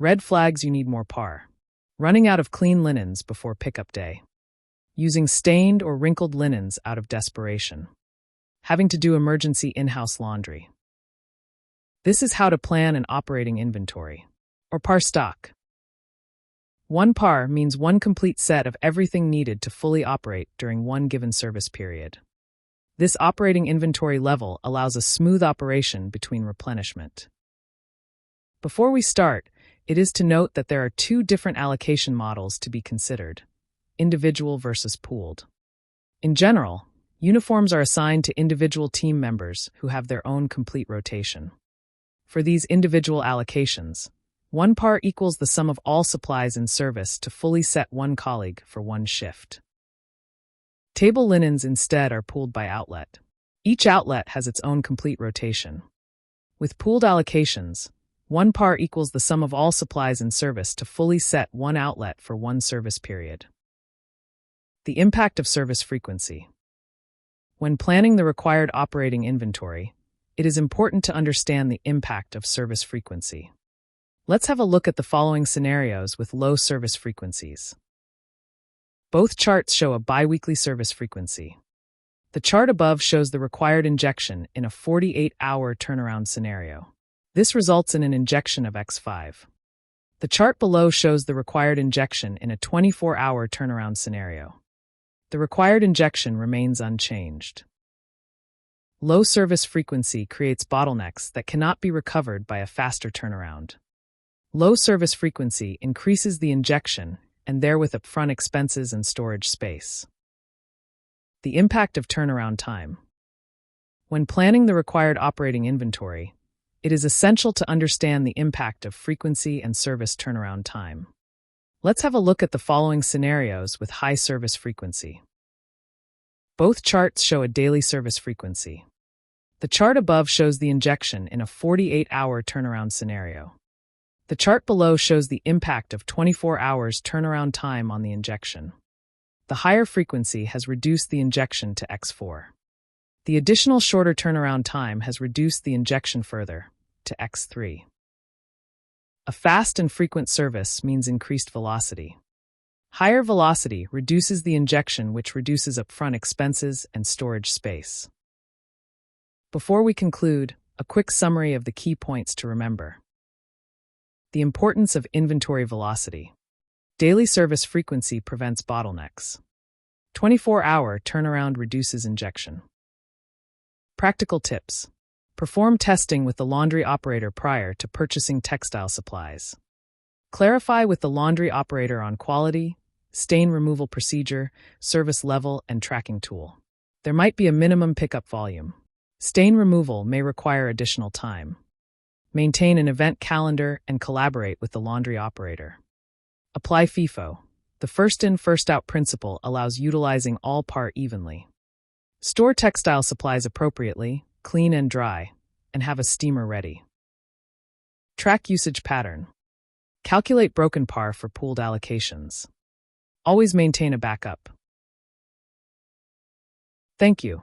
Red flags: you need more par. Running out of clean linens before pickup day. Using stained or wrinkled linens out of desperation. Having to do emergency in-house laundry. This is how to plan an operating inventory, or par stock. 1 par means one complete set of everything needed to fully operate during one given service period. This operating inventory level allows a smooth operation between replenishment. Before we start, it is to note that there are 2 different allocation models to be considered: individual versus pooled. In general, uniforms are assigned to individual team members who have their own complete rotation. For these individual allocations, 1 par equals the sum of all supplies in service to fully set one colleague for one shift. Table linens instead are pooled by outlet. Each outlet has its own complete rotation. With pooled allocations, 1 par equals the sum of all supplies in service to fully set one outlet for one service period. The impact of service frequency. When planning the required operating inventory, it is important to understand the impact of service frequency. Let's have a look at the following scenarios with low service frequencies. Both charts show a biweekly service frequency. The chart above shows the required injection in a 48-hour turnaround scenario. This results in an injection of X5. The chart below shows the required injection in a 24-hour turnaround scenario. The required injection remains unchanged. Low service frequency creates bottlenecks that cannot be recovered by a faster turnaround. Low service frequency increases the injection and therewith upfront expenses and storage space. The impact of turnaround time. When planning the required operating inventory, it is essential to understand the impact of frequency and service turnaround time. Let's have a look at the following scenarios with high service frequency. Both charts show a daily service frequency. The chart above shows the injection in a 48-hour turnaround scenario. The chart below shows the impact of 24 hours turnaround time on the injection. The higher frequency has reduced the injection to X4. The additional shorter turnaround time has reduced the injection further, to X3. A fast and frequent service means increased velocity. Higher velocity reduces the injection, which reduces upfront expenses and storage space. Before we conclude, a quick summary of the key points to remember. The importance of inventory velocity. Daily service frequency prevents bottlenecks. 24-hour turnaround reduces injection. Practical tips. Perform testing with the laundry operator prior to purchasing textile supplies. Clarify with the laundry operator on quality, stain removal procedure, service level, and tracking tool. There might be a minimum pickup volume. Stain removal may require additional time. Maintain an event calendar and collaborate with the laundry operator. Apply FIFO. The first-in, first-out principle allows utilizing all par evenly. Store textile supplies appropriately, clean and dry, and have a steamer ready. Track usage pattern. Calculate broken par for pooled allocations. Always maintain a backup. Thank you.